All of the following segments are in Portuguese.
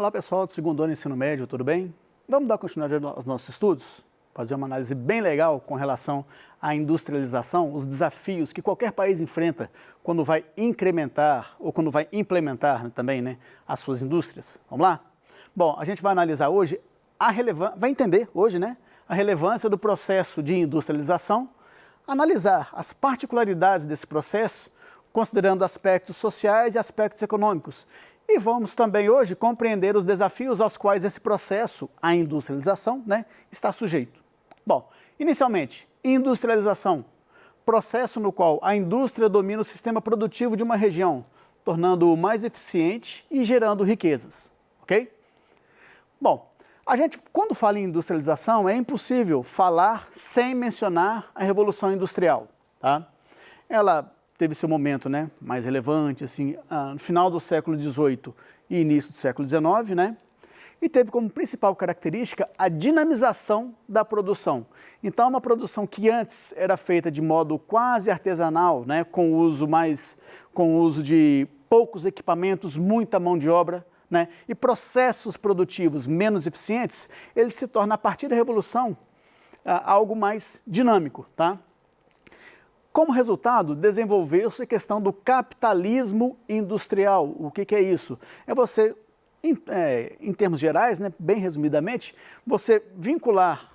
Olá pessoal do segundo ano do ensino médio, tudo bem? Vamos dar continuidade aos nossos estudos? Fazer uma análise bem legal com relação à industrialização, os desafios que qualquer país enfrenta quando vai incrementar ou quando vai implementar também, as suas indústrias. Vamos lá? Bom, a gente vai analisar hoje, vai entender hoje, a relevância do processo de industrialização, analisar as particularidades desse processo, considerando aspectos sociais e aspectos econômicos. E vamos também hoje compreender os desafios aos quais esse processo, a industrialização, está sujeito. Bom, inicialmente, industrialização, processo no qual a indústria domina o sistema produtivo de uma região, tornando-o mais eficiente e gerando riquezas, ok? Bom, a gente, quando fala em industrialização, é impossível falar sem mencionar a Revolução Industrial, tá? Ela teve seu momento mais relevante, assim, no final do século XVIII e início do século XIX, e teve como principal característica a dinamização da produção. Então, uma produção que antes era feita de modo quase artesanal, com o uso de poucos equipamentos, muita mão de obra, e processos produtivos menos eficientes, ele se torna, a partir da Revolução, algo mais dinâmico, tá? Como resultado, desenvolveu-se a questão do capitalismo industrial. O que é isso? É você, em termos gerais, bem resumidamente, você vincular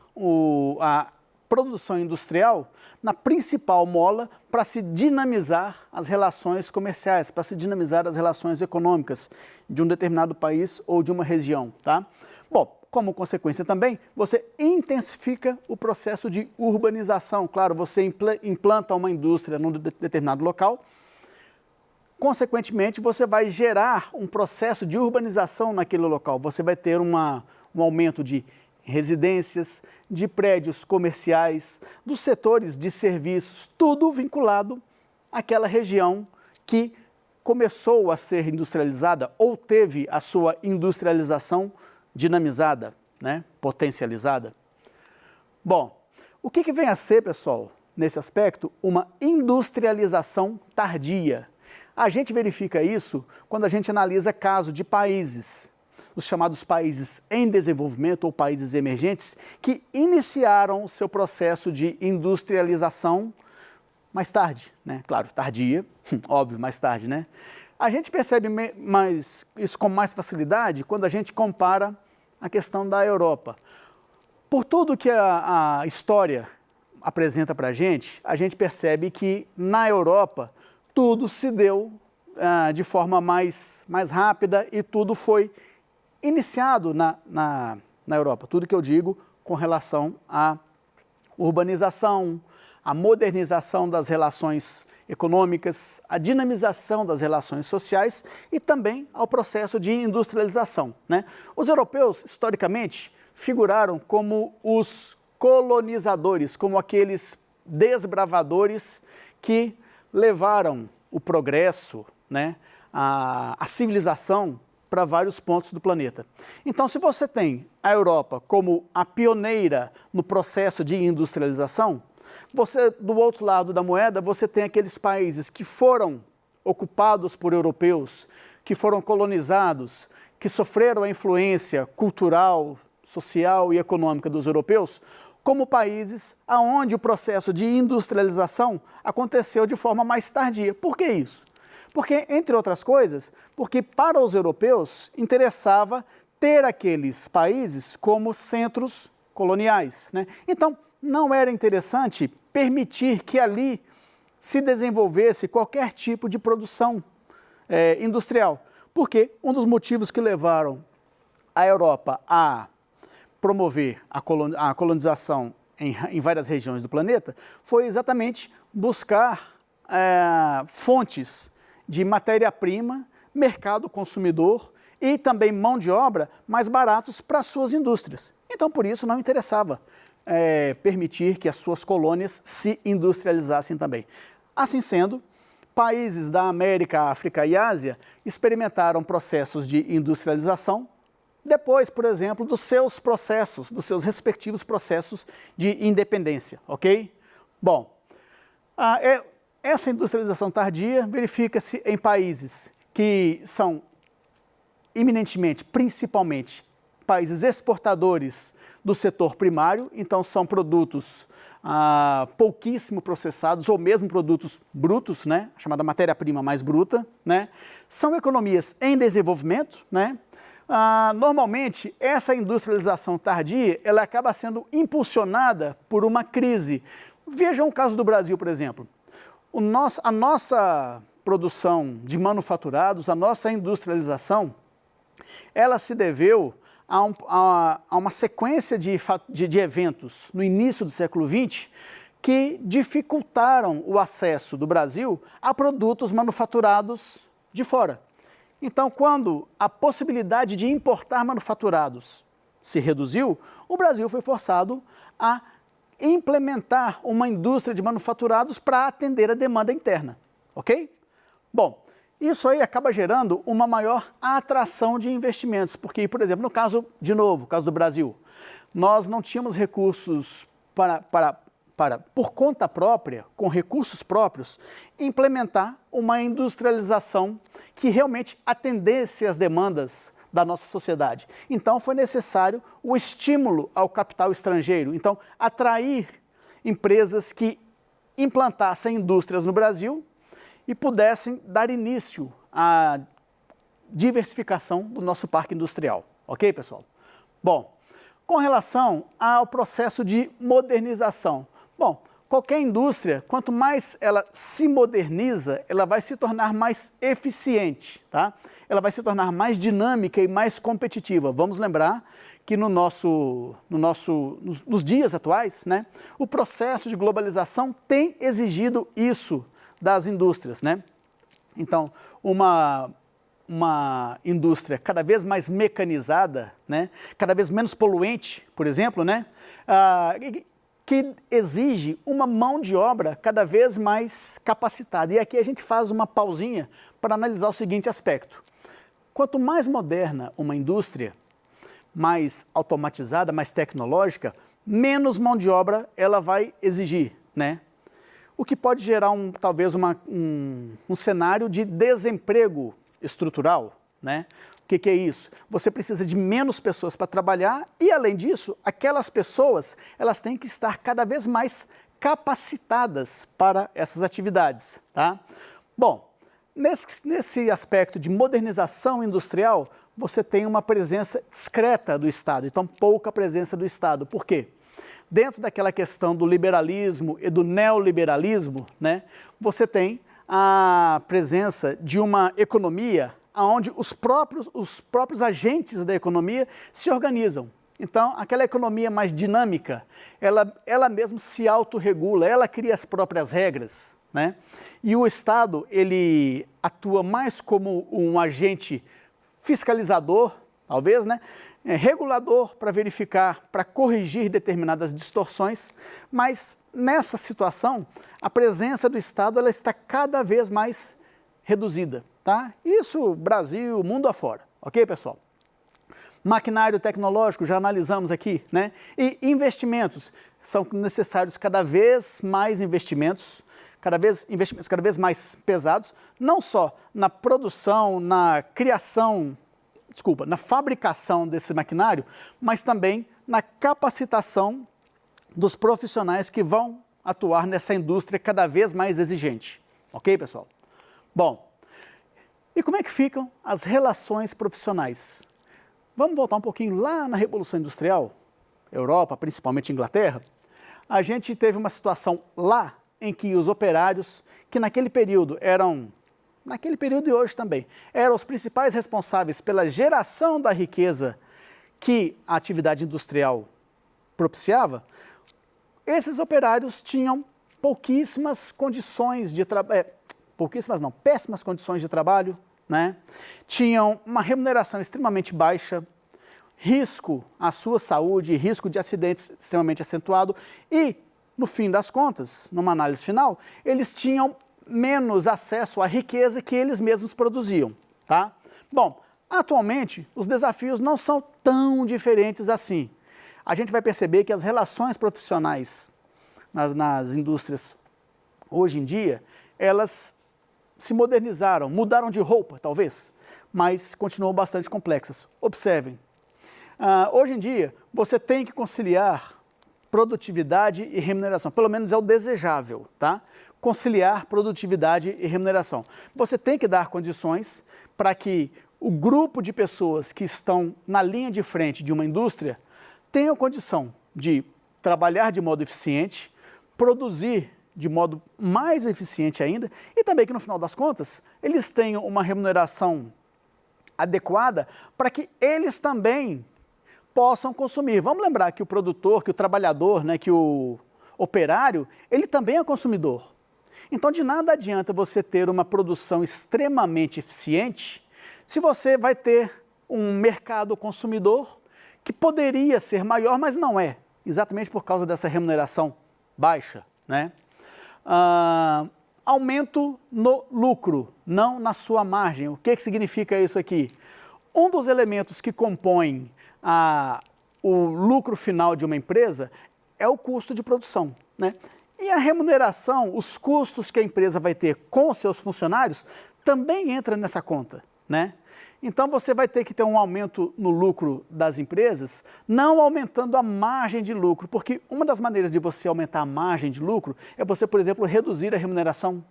a produção industrial na principal mola para se dinamizar as relações comerciais, para se dinamizar as relações econômicas de um determinado país ou de uma região, tá? Bom, como consequência também, você intensifica o processo de urbanização. Claro, você implanta uma indústria num determinado local, consequentemente, você vai gerar um processo de urbanização naquele local. Você vai ter um aumento de residências, de prédios comerciais, dos setores de serviços, tudo vinculado àquela região que começou a ser industrializada ou teve a sua industrialização dinamizada, potencializada. Bom, o que vem a ser, pessoal, nesse aspecto, uma industrialização tardia? A gente verifica isso quando a gente analisa casos de países, os chamados países em desenvolvimento ou países emergentes, que iniciaram o seu processo de industrialização mais tarde, Claro, tardia, óbvio, mais tarde, A gente percebe isso com mais facilidade quando a gente compara a questão da Europa. Por tudo que a história apresenta para a gente percebe que na Europa tudo se deu de forma mais rápida e tudo foi iniciado na Europa. Tudo que eu digo com relação à urbanização, à modernização das relações econômicas, a dinamização das relações sociais e também ao processo de industrialização. Os europeus, historicamente, figuraram como os colonizadores, como aqueles desbravadores que levaram o progresso, a civilização para vários pontos do planeta. Então, se você tem a Europa como a pioneira no processo de industrialização, do outro lado da moeda, você tem aqueles países que foram ocupados por europeus, que foram colonizados, que sofreram a influência cultural, social e econômica dos europeus, como países onde o processo de industrialização aconteceu de forma mais tardia. Por que isso? Porque, entre outras coisas, porque para os europeus interessava ter aqueles países como centros coloniais, Então, não era interessante permitir que ali se desenvolvesse qualquer tipo de produção industrial. Porque um dos motivos que levaram a Europa a promover a colonização em várias regiões do planeta foi exatamente buscar fontes de matéria-prima, mercado consumidor e também mão de obra mais baratos para suas indústrias. Então, por isso, não interessava permitir que as suas colônias se industrializassem também. Assim sendo, países da América, África e Ásia experimentaram processos de industrialização depois, por exemplo, dos seus respectivos processos de independência, ok? Bom, essa industrialização tardia verifica-se em países que são eminentemente, principalmente, países exportadores do setor primário, então são produtos pouquíssimo processados ou mesmo produtos brutos, né, a chamada matéria-prima mais bruta, né, são economias em desenvolvimento, né. Normalmente essa industrialização tardia ela acaba sendo impulsionada por uma crise. Vejam o caso do Brasil, por exemplo. A nossa produção de manufaturados, a nossa industrialização, ela se deveu a uma sequência de eventos no início do século XX que dificultaram o acesso do Brasil a produtos manufaturados de fora. Então, quando a possibilidade de importar manufaturados se reduziu, o Brasil foi forçado a implementar uma indústria de manufaturados para atender a demanda interna, ok? Bom, isso aí acaba gerando uma maior atração de investimentos, porque, por exemplo, no caso, de novo, caso do Brasil, nós não tínhamos recursos por conta própria, com recursos próprios, implementar uma industrialização que realmente atendesse às demandas da nossa sociedade. Então, foi necessário o estímulo ao capital estrangeiro. Então, atrair empresas que implantassem indústrias no Brasil e pudessem dar início à diversificação do nosso parque industrial. Ok, pessoal? Bom, com relação ao processo de modernização. Bom, qualquer indústria, quanto mais ela se moderniza, ela vai se tornar mais eficiente, tá? Ela vai se tornar mais dinâmica e mais competitiva. Vamos lembrar que nos dias atuais, né, o processo de globalização tem exigido isso das indústrias, né? Então, uma indústria cada vez mais mecanizada, né, cada vez menos poluente, por exemplo, né, que exige uma mão de obra cada vez mais capacitada. E aqui a gente faz uma pausinha para analisar o seguinte aspecto. Quanto mais moderna uma indústria, mais automatizada, mais tecnológica, menos mão de obra ela vai exigir, né? O que pode gerar talvez um cenário de desemprego estrutural, né? O que é isso? Você precisa de menos pessoas para trabalhar e, além disso, aquelas pessoas elas têm que estar cada vez mais capacitadas para essas atividades, tá? Bom, nesse aspecto de modernização industrial, você tem uma presença discreta do Estado, então pouca presença do Estado. Por quê? Dentro daquela questão do liberalismo e do neoliberalismo, né, você tem a presença de uma economia onde os próprios agentes da economia se organizam. Então, aquela economia mais dinâmica, ela mesmo se autorregula, ela cria as próprias regras, né? E o Estado, ele atua mais como um agente fiscalizador, talvez, né? Regulador para verificar, para corrigir determinadas distorções, mas nessa situação, a presença do Estado ela está cada vez mais reduzida, tá? Isso Brasil, mundo afora, ok, pessoal? Maquinário tecnológico, já analisamos aqui, né? E investimentos, são necessários cada vez mais investimentos cada vez mais pesados, não só na produção, na fabricação desse maquinário, mas também na capacitação dos profissionais que vão atuar nessa indústria cada vez mais exigente. Ok, pessoal? Bom, e como é que ficam as relações profissionais? Vamos voltar um pouquinho lá na Revolução Industrial, Europa, principalmente Inglaterra. A gente teve uma situação lá em que os operários, que naquele período e hoje também, eram os principais responsáveis pela geração da riqueza que a atividade industrial propiciava, esses operários tinham péssimas condições de trabalho, né? Tinham uma remuneração extremamente baixa, risco à sua saúde, risco de acidentes extremamente acentuado e, no fim das contas, numa análise final, eles tinham menos acesso à riqueza que eles mesmos produziam, tá? Bom, atualmente os desafios não são tão diferentes assim. A gente vai perceber que as relações profissionais nas indústrias hoje em dia, elas se modernizaram, mudaram de roupa, talvez. mas continuam bastante complexas. Observem, hoje em dia você tem que conciliar produtividade e remuneração, pelo menos é o desejável, tá? Conciliar produtividade e remuneração. Você tem que dar condições para que o grupo de pessoas que estão na linha de frente de uma indústria tenham condição de trabalhar de modo eficiente, produzir de modo mais eficiente ainda e também que no final das contas eles tenham uma remuneração adequada para que eles também possam consumir. Vamos lembrar que o produtor, que o trabalhador, né, que o operário, ele também é consumidor. Então de nada adianta você ter uma produção extremamente eficiente se você vai ter um mercado consumidor que poderia ser maior, mas não é, exatamente por causa dessa remuneração baixa, né? Aumento no lucro, não na sua margem. O que significa isso aqui? Um dos elementos que compõem o lucro final de uma empresa é o custo de produção, né? E a remuneração, os custos que a empresa vai ter com os seus funcionários, também entra nessa conta, né? Então você vai ter que ter um aumento no lucro das empresas, não aumentando a margem de lucro, porque uma das maneiras de você aumentar a margem de lucro é você, por exemplo, reduzir a remuneração,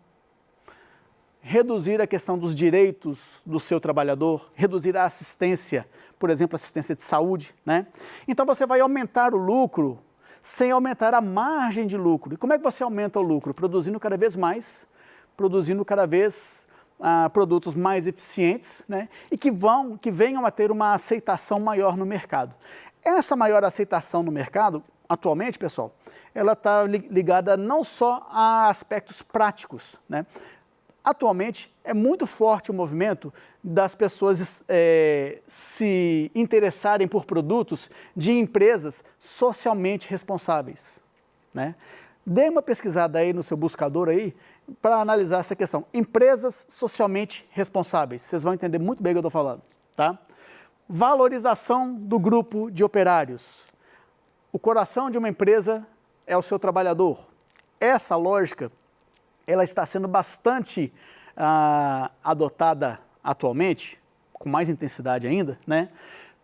reduzir a questão dos direitos do seu trabalhador, reduzir a assistência, por exemplo, assistência de saúde, né? Então você vai aumentar o lucro sem aumentar a margem de lucro. E como é que você aumenta o lucro? Produzindo cada vez mais, produzindo cada vez produtos mais eficientes, né? E que venham a ter uma aceitação maior no mercado. Essa maior aceitação no mercado, atualmente, pessoal, ela está ligada não só a aspectos práticos, né? Atualmente, é muito forte o movimento das pessoas se interessarem por produtos de empresas socialmente responsáveis, né? Dê uma pesquisada aí no seu buscador aí para analisar essa questão. Empresas socialmente responsáveis. Vocês vão entender muito bem o que eu estou falando, tá? Valorização do grupo de operários. O coração de uma empresa é o seu trabalhador. Essa lógica, ela está sendo bastante adotada atualmente, com mais intensidade ainda, né?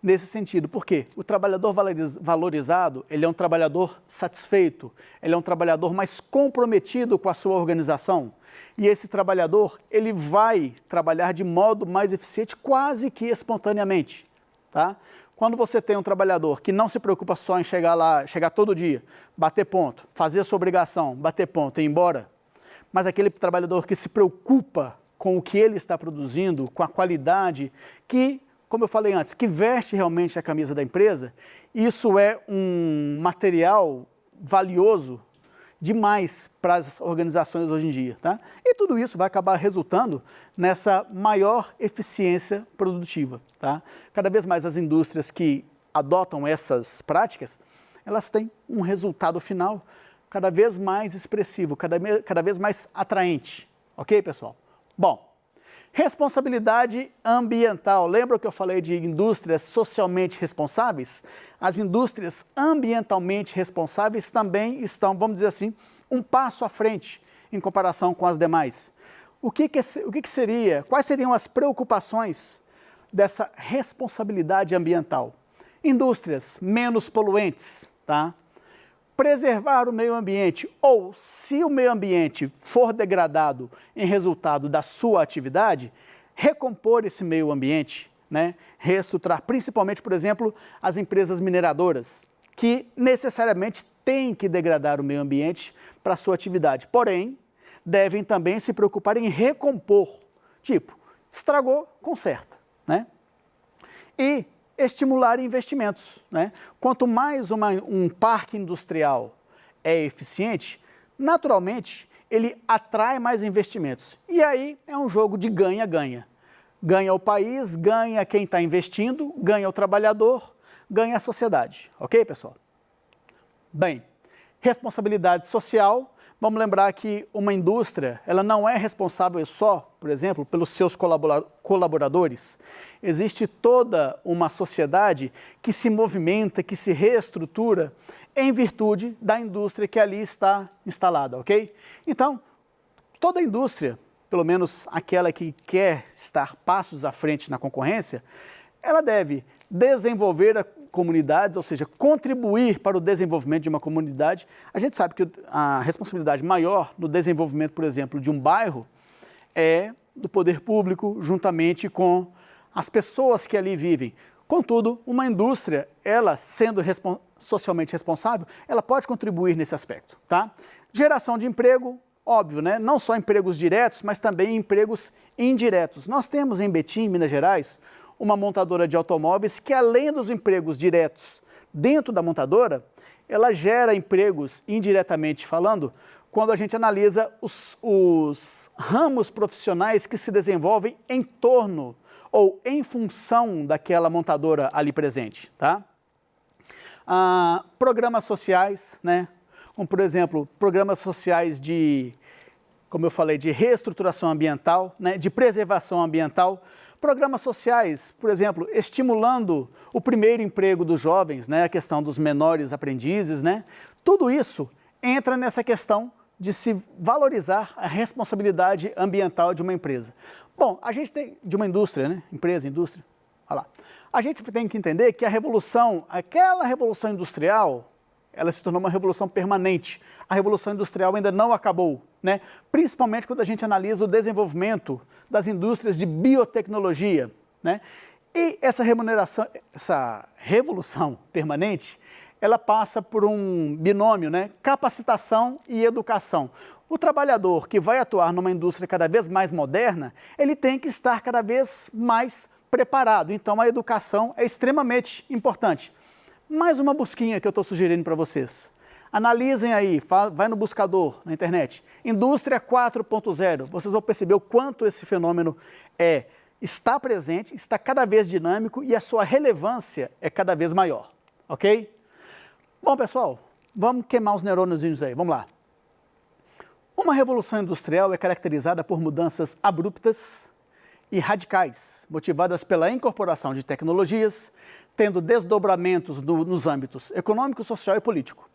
Nesse sentido, por quê? O trabalhador valorizado, ele é um trabalhador satisfeito, ele é um trabalhador mais comprometido com a sua organização. E esse trabalhador, ele vai trabalhar de modo mais eficiente, quase que espontaneamente, tá? Quando você tem um trabalhador que não se preocupa só em chegar lá, chegar todo dia, bater ponto, fazer a sua obrigação, bater ponto e ir embora, mas aquele trabalhador que se preocupa com o que ele está produzindo, com a qualidade, que, como eu falei antes, que veste realmente a camisa da empresa, isso é um material valioso demais para as organizações hoje em dia, tá? E tudo isso vai acabar resultando nessa maior eficiência produtiva, tá? Cada vez mais as indústrias que adotam essas práticas, elas têm um resultado final cada vez mais expressivo, cada vez mais atraente, ok, pessoal? Bom, responsabilidade ambiental. Lembra que eu falei de indústrias socialmente responsáveis? As indústrias ambientalmente responsáveis também estão, vamos dizer assim, um passo à frente em comparação com as demais. O que seria, quais seriam as preocupações dessa responsabilidade ambiental? Indústrias menos poluentes, tá? Preservar o meio ambiente, ou se o meio ambiente for degradado em resultado da sua atividade, recompor esse meio ambiente, né? Reestruturar, principalmente, por exemplo, as empresas mineradoras, que necessariamente têm que degradar o meio ambiente para a sua atividade, porém, devem também se preocupar em recompor, tipo, estragou, conserta, né? E estimular investimentos, né? Quanto mais um parque industrial é eficiente, naturalmente ele atrai mais investimentos. E aí é um jogo de ganha-ganha. Ganha o país, ganha quem está investindo, ganha o trabalhador, ganha a sociedade. Ok, pessoal? Bem, responsabilidade social. Vamos lembrar que uma indústria, ela não é responsável só, por exemplo, pelos seus colaboradores. Existe toda uma sociedade que se movimenta, que se reestrutura em virtude da indústria que ali está instalada, ok? Então, toda indústria, pelo menos aquela que quer estar passos à frente na concorrência, ela deve desenvolver comunidades, ou seja, contribuir para o desenvolvimento de uma comunidade. A gente sabe que a responsabilidade maior no desenvolvimento, por exemplo, de um bairro é do poder público, juntamente com as pessoas que ali vivem. Contudo, uma indústria, ela sendo socialmente responsável, ela pode contribuir nesse aspecto, tá? Geração de emprego, óbvio, né? Não só empregos diretos, mas também empregos indiretos. Nós temos em Betim, Minas Gerais, uma montadora de automóveis que, além dos empregos diretos dentro da montadora, ela gera empregos indiretamente falando, quando a gente analisa os ramos profissionais que se desenvolvem em torno ou em função daquela montadora ali presente, tá? Programas sociais, né? Como, por exemplo, programas sociais de, como eu falei, de reestruturação ambiental, né? De preservação ambiental. Programas sociais, por exemplo, estimulando o primeiro emprego dos jovens, né? A questão dos menores aprendizes, né? Tudo isso entra nessa questão de se valorizar a responsabilidade ambiental de uma empresa. Bom, a gente tem, de uma indústria, né? Empresa, indústria, olha lá. A gente tem que entender que a revolução, aquela revolução industrial, ela se tornou uma revolução permanente. A revolução industrial ainda não acabou, né? Principalmente quando a gente analisa o desenvolvimento das indústrias de biotecnologia, né? E essa revolução permanente, ela passa por um binômio, né? Capacitação e educação. O trabalhador que vai atuar numa indústria cada vez mais moderna, ele tem que estar cada vez mais preparado. Então, a educação é extremamente importante. Mais uma busquinha que eu estou sugerindo para vocês. Analisem aí, vai no buscador, na internet, Indústria 4.0. Vocês vão perceber o quanto esse fenômeno está presente, está cada vez dinâmico e a sua relevância é cada vez maior, ok? Bom, pessoal, vamos queimar os neurôniozinhos aí, vamos lá. Uma revolução industrial é caracterizada por mudanças abruptas e radicais, motivadas pela incorporação de tecnologias, tendo desdobramentos nos âmbitos econômico, social e político.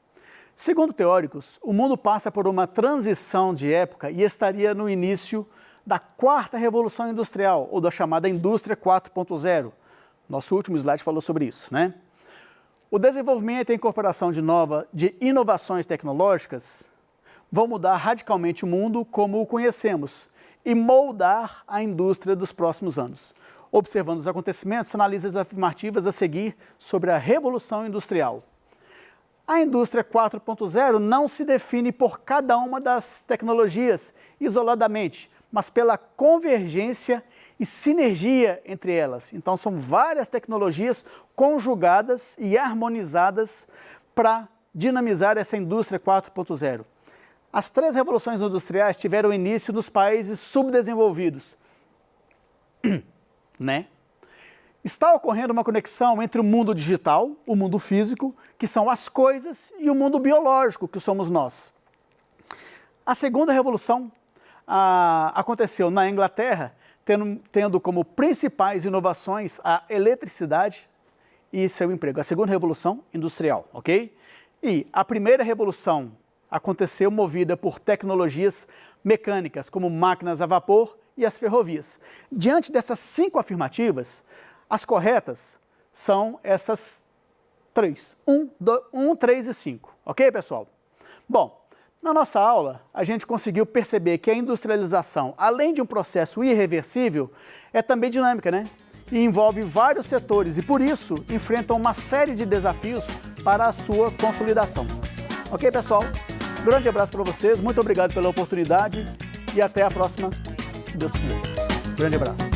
Segundo teóricos, o mundo passa por uma transição de época e estaria no início da quarta revolução industrial, ou da chamada Indústria 4.0. Nosso último slide falou sobre isso, né? O desenvolvimento e a incorporação de inovações tecnológicas vão mudar radicalmente o mundo como o conhecemos e moldar a indústria dos próximos anos. Observando os acontecimentos, analisa as afirmativas a seguir sobre a Revolução Industrial. A Indústria 4.0 não se define por cada uma das tecnologias isoladamente, mas pela convergência e sinergia entre elas. Então, são várias tecnologias conjugadas e harmonizadas para dinamizar essa Indústria 4.0. As três revoluções industriais tiveram início nos países subdesenvolvidos, né? Está ocorrendo uma conexão entre o mundo digital, o mundo físico, que são as coisas, e o mundo biológico, que somos nós. A segunda revolução aconteceu na Inglaterra, tendo como principais inovações a eletricidade e seu emprego. A segunda revolução industrial, ok? E a primeira revolução aconteceu movida por tecnologias mecânicas, como máquinas a vapor e as ferrovias. Diante dessas 5 afirmativas, as corretas são essas 3. 1, 3 e 5. Ok, pessoal? Bom, na nossa aula, a gente conseguiu perceber que a industrialização, além de um processo irreversível, é também dinâmica, né? E envolve vários setores e, por isso, enfrentam uma série de desafios para a sua consolidação. Ok, pessoal? Grande abraço para vocês, muito obrigado pela oportunidade e até a próxima, se Deus quiser. Grande abraço.